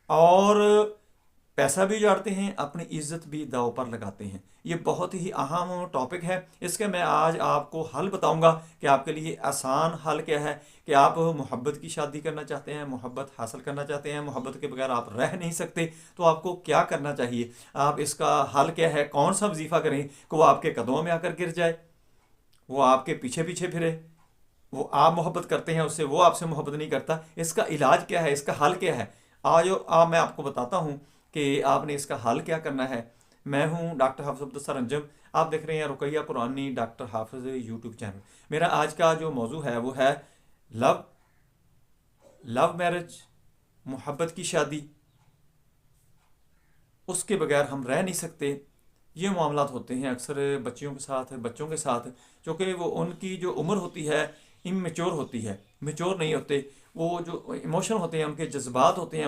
और पैसा भी उजाड़ते हैं, अपनी इज्जत भी दांव पर लगाते हैं। ये बहुत ही अहम टॉपिक है। इसके मैं आज आपको हल बताऊंगा कि आपके लिए आसान हल क्या है। कि आप मोहब्बत की शादी करना चाहते हैं, मोहब्बत हासिल करना चाहते हैं, मोहब्बत के बगैर आप रह नहीं सकते, तो आपको क्या करना चाहिए। आप इसका हल क्या है, कौन सा वजीफ़ा करें कि वो आपके कदमों में आकर गिर जाए, वो आपके पीछे पीछे फिरे। वो आप मोहब्बत करते हैं उससे, वो आपसे मोहब्बत नहीं करता। इसका इलाज क्या है, इसका हल क्या है। आज मैं आपको बताता हूँ कि आपने इसका हल क्या करना है। मैं हूँ डॉक्टर हाफिज अब्दुल सर अंजम। आप देख रहे हैं रुकैया कुरानी डॉक्टर हाफिज यूट्यूब चैनल। मेरा आज का जो मौजू है वो है लव लव मैरिज, मोहब्बत की शादी, उसके बगैर हम रह नहीं सकते। ये मामलात होते हैं अक्सर बच्चियों के साथ, बच्चों के साथ, क्योंकि वो उनकी जो उम्र होती है इमेच्योर होती है, मेच्योर नहीं होते। वो जो इमोशन होते हैं, उनके जज्बात होते हैं,